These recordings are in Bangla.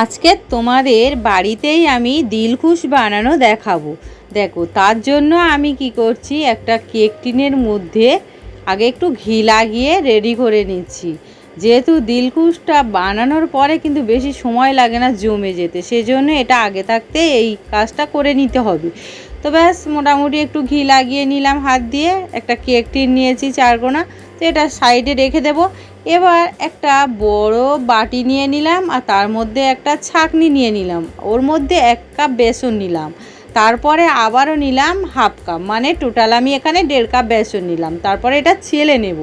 আজকে তোমাদের বাড়িতেই আমি দিলখুশ বানানো দেখাবো। দেখো, তার জন্য আমি কি করছি, একটা কেক টিনের মধ্যে আগে একটু ঘি লাগিয়ে রেডি করে নিচ্ছি। যেহেতু দিলখুশটা বানানোর পরে কিন্তু বেশি সময় লাগে না জমে যেতে, সেজন্য এটা আগে থাকতে এই কাজটা করে নিতে হবে। তো ব্যাস, মোটামুটি একটু ঘি লাগিয়ে নিলাম হাত দিয়ে। একটা কেক টিন নিয়েছি চারকোনা, তো এটা সাইডে রেখে দেব। এবার একটা বড় বাটি নিয়ে নিলাম, আর তার মধ্যে একটা ছাঁকনি নিয়ে নিলাম, ওর মধ্যে 1 কাপ বেসন নিলাম, তারপরে আবারও নিলাম হাফ কাপ, মানে টোটাল আমি এখানে 1.5 কাপ বেসন নিলাম। তারপরে এটা চেলে নেব।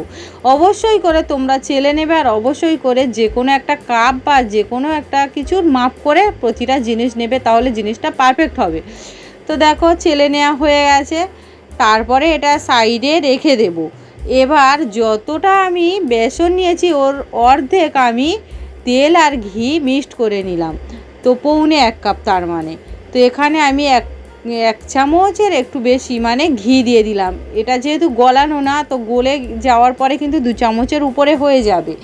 অবশ্যই করে তোমরা চেলে নেবে, আর অবশ্যই করে যে কোনো একটা কাপ বা যে কোনো একটা কিছুর মাপ করে প্রতিটা জিনিস নেবে, তাহলে জিনিসটা পারফেক্ট হবে। তো দেখো, চেলে নেওয়া হয়ে গেছে। তারপরে এটা সাইডে রেখে দেব। এবার যতটা আমি বেসন নিয়েছি ওর অর্ধেক আমি তেল আর ঘি মিক্সড করে নিলাম, তো 1.25 কাপ তার মানে। তো এখানে আমি এক চামচের একটু বেশি মানে ঘি দিয়ে দিলাম। এটা যেহেতু গলানো না, তো গলে যাওয়ার পরে কিন্তু 2 চামচের উপরে হয়ে যাবে।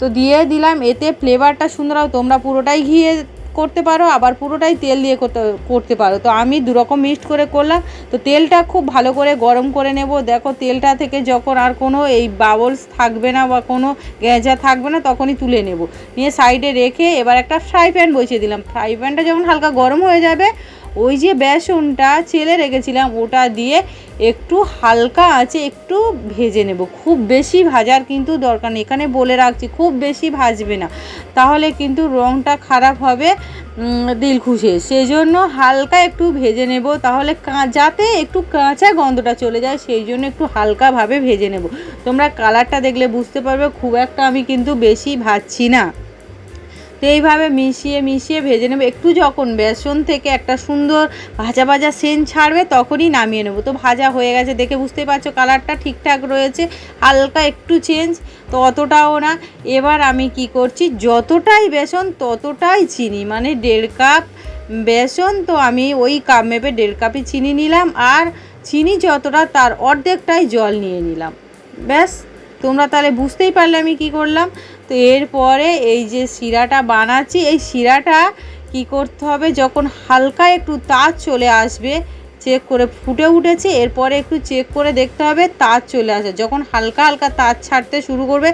তো দিয়ে দিলাম, এতে ফ্লেভারটা সুন্দর হয়। তোমরা পুরোটাই ঘিয়ে করতে পারো, আবার পুরোটাই তেল দিয়ে করতে পারো। তো আমি দুরকম মিক্সড করে করলাম। তো তেলটা খুব ভালো করে গরম করে নেব। দেখো, তেলটা থেকে যখন আর কোনো এই বাবলস থাকবে না বা কোনো গেঁজা থাকবে না, তখনই তুলে নেব। নিয়ে সাইডে রেখে এবার একটা ফ্রাই প্যান বসিয়ে দিলাম। ফ্রাই প্যানটা যখন হালকা গরম হয়ে যাবে, ওই যে বেসনটা চেলে রেখেছিলাম ওটা দিয়ে একটু হালকা আঁচে একটু ভেজে নেব। খুব বেশি ভাজার কিন্তু দরকার নেই, এখানে বলে রাখছি, খুব বেশি ভাজবে না, তাহলে কিন্তু রঙটা খারাপ হবে দিলখুশের। সেই জন্য হালকা একটু ভেজে নেব, তাহলে যাতে একটু কাঁচা গন্ধটা চলে যায়, সেই জন্য একটু হালকাভাবে ভেজে নেব। তোমরা কালারটা দেখলে বুঝতে পারবে, খুব একটা আমি কিন্তু বেশি ভাজছি না। তো এইভাবে মিশিয়ে মিশিয়ে ভেজে নেব। একটু যখন বেসন থেকে একটা সুন্দর ভাজা ভাজা সেন্ট ছাড়বে, তখনই নামিয়ে নেব। তো ভাজা হয়ে গেছে, দেখে বুঝতেই পারছো কালারটা ঠিকঠাক রয়েছে, হালকা একটু চেঞ্জ, তো অতটাও না। এবার আমি কি করছি, যতটাই বেসন ততটাই চিনি, মানে 1.5 কাপ বেসন, তো আমি ওই কাপ মেপে 1.5 কাপই চিনি নিলাম, আর চিনি যতটা তার অর্ধেকটাই জল নিয়ে নিলাম। ব্যাস, তোমরা তাহলে বুঝতেই পারলে আমি কি করলাম। তো এরপরে এই যে শিরাটা বানাচ্ছি, এই শিরাটা কি করতে হবে, যখন হালকা একটু তাজ চলে আসবে, চেক করে ফুটে উঠেছে, এরপরে একটু চেক করে দেখতে হবে তাজ চলে আসে। যখন হালকা হালকা তাজ ছাড়তে শুরু করবে,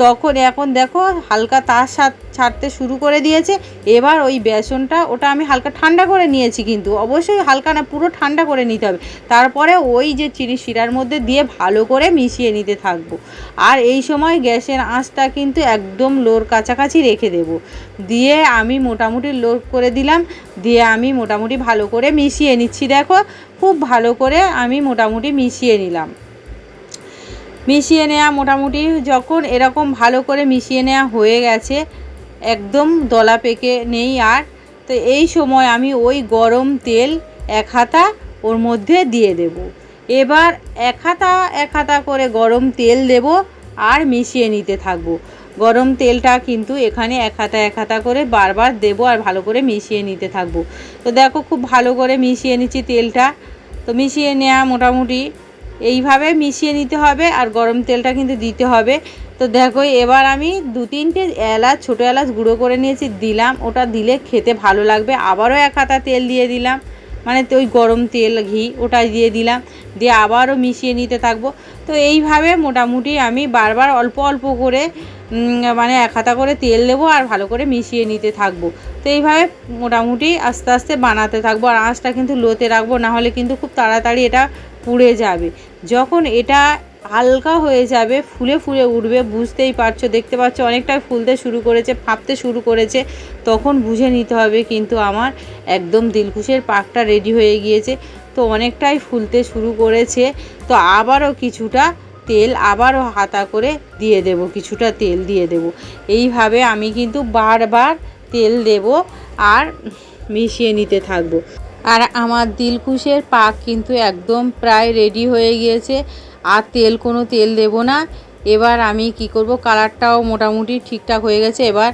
তখন এখন দেখো হালকা তাজ ছাড়তে শুরু করে দিয়েছে। এবার ওই বেসনটা, ওটা আমি হালকা ঠান্ডা করে নিয়েছি, কিন্তু অবশ্যই হালকা না, পুরো ঠান্ডা করে নিতে হবে। তারপরে ওই যে চিনি শিরার মধ্যে দিয়ে ভালো করে মিশিয়ে নিতে থাকবো। আর এই সময় গ্যাসের আঁচটা কিন্তু একদম লোর কাছাকাছি রেখে দেব। দিয়ে আমি মোটামুটি লো করে দিলাম, দিয়ে আমি মোটামুটি ভালো করে মিশিয়ে নিচ্ছি। দেখো, খুব ভালো করে আমি মোটামুটি মিশিয়ে নিলাম। মিশিয়ে নেওয়া মোটামুটি যখন এরকম ভালো করে মিশিয়ে নেওয়া হয়ে গেছে, একদম দলা পেকে নেই আর, তো এই সময় আমি ওই গরম তেল 1 হাতা ওর মধ্যে দিয়ে দেব। এবার 1 হাতা করে গরম তেল দেব, আর মিশিয়ে নিতে থাকবো। গরম তেলটা কিন্তু এখানে 1 হাতা করে বারবার দেব, আর ভালো করে মিশিয়ে নিতে থাকবো। তো দেখো, খুব ভালো করে মিশিয়ে নিচ্ছি তেলটা। তো মিশিয়ে নেওয়া মোটামুটি এইভাবে মিশিয়ে নিতে হবে, আর গরম তেলটা কিন্তু দিতে হবে। তো দেখো, এবার আমি 2-3টে এলাচ, ছোটো এলাচ গুঁড়ো করে নিয়েছি, দিলাম। ওটা দিলে খেতে ভালো লাগবে। আবারও 1 হাতা তেল দিয়ে দিলাম, মানে তো ওই গরম তেল ঘি ওটা দিয়ে দিলাম, দিয়ে আবারও মিশিয়ে নিতে থাকবো। তো এইভাবে মোটামুটি আমি বারবার অল্প অল্প করে মানে 1 হাতা করে তেল দেবো, আর ভালো করে মিশিয়ে নিতে থাকবো। তো এইভাবে মোটামুটি আস্তে আস্তে বানাতে থাকবো, আর আঁচটা কিন্তু লোতে রাখবো, নাহলে কিন্তু খুব তাড়াতাড়ি এটা পুড়ে যাবে। যখন এটা হালকা হয়ে যাবে, ফুলে ফুলে উঠবে, বুঝতেই পারছো, দেখতে পাচ্ছ অনেকটাই ফুলতে শুরু করেছে, ফাঁপতে শুরু করেছে, তখন বুঝে নিতে হবে কিন্তু আমার একদম দিলখুশের পাকটা রেডি হয়ে গিয়েছে। তো অনেকটাই ফুলতে শুরু করেছে। তো আবারও কিছুটা তেল আবারও হাতা করে দিয়ে দেব, কিছুটা তেল দিয়ে দেব। এইভাবে আমি কিন্তু বারবার তেল দেব আর মিশিয়ে নিতে থাকবো। আর আমার দিলখুশের পাক কিন্তু একদম প্রায় রেডি হয়ে গিয়েছে, আর কোনো তেল দেব না। এবার আমি কি করব, কালারটাও মোটামুটি ঠিকঠাক হয়ে গেছে, এবার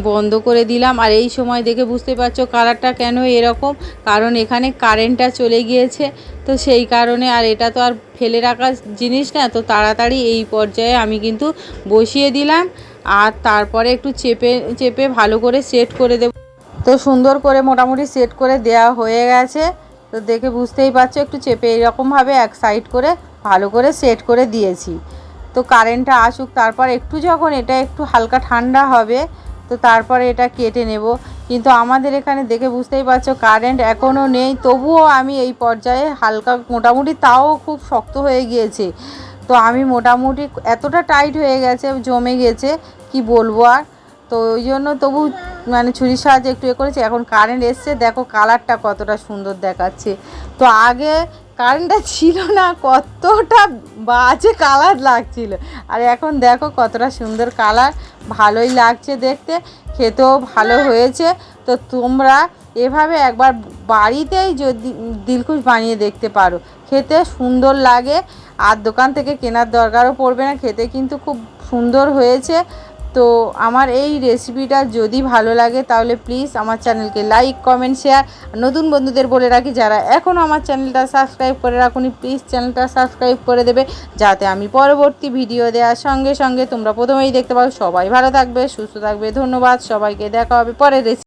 বন্ধ করে দিলাম। আর এই সময় দেখে বুঝতে পারছো কালারটা কেন এরকম, কারণ এখানে কারেন্টটা চলে গিয়েছে, তো সেই কারণে। আর এটা তো আর ফেলে রাখার জিনিস না, তো তাড়াতাড়ি এই পর্যায়ে আমি কিন্তু বসিয়ে দিলাম। আর তারপরে একটু চেপে চেপে ভালো করে সেট করে দেব। তো সুন্দর করে মোটামুটি সেট করে দেওয়া হয়ে গেছে। তো দেখে বুঝতেই পারছো একটু চেপে এরকমভাবে এক সাইড করে ভালো করে সেট করে দিয়েছি। তো কারেন্টটা আসুক, তারপর একটু যখন এটা একটু হালকা ঠান্ডা হবে তো তারপরে এটা কেটে নেব। কিন্তু আমাদের এখানে দেখে বুঝতেই পারছো কারেন্ট এখনও নেই, তবুও আমি এই পর্যায়ে হালকা মোটামুটি, তাও খুব শক্ত হয়ে গিয়েছে। তো আমি মোটামুটি এতটা টাইট হয়ে গেছে, জমে গেছে, কি বলবো আর। তো ওই জন্য তবু মানে ছুরির সাহায্যে একটু করেছি। এখন কারেন্ট এসছে, দেখো কালারটা কতটা সুন্দর দেখাচ্ছে। তো আগে কারেন্টটা ছিল না, কতটা বাজে কালার লাগছিল, আর এখন দেখো কতটা সুন্দর কালার, ভালোই লাগছে দেখতে, খেতেও ভালো হয়েছে। তো তোমরা এভাবে একবার বাড়িতেই যদি দিলখুশ বানিয়ে দেখতে পারো, খেতে সুন্দর লাগে, আর দোকান থেকে কেনার দরকারও পড়বে না, খেতে কিন্তু খুব সুন্দর হয়েছে। তো আমার এই রেসিপিটা যদি ভালো লাগে তাহলে প্লিজ আমার চ্যানেলকে লাইক, কমেন্ট, শেয়ার। নতুন বন্ধুদের বলে রাখি, যারা এখনও আমার চ্যানেলটা সাবস্ক্রাইব করে রাখুনি প্লিজ চ্যানেলটা সাবস্ক্রাইব করে দেবে, যাতে আমি পরবর্তী ভিডিও দেওয়ার সঙ্গে সঙ্গে তোমরা প্রথমেই দেখতে পাও। সবাই ভালো থাকবে, সুস্থ থাকবে, ধন্যবাদ সবাইকে, দেখা হবে পরের রেসিপি।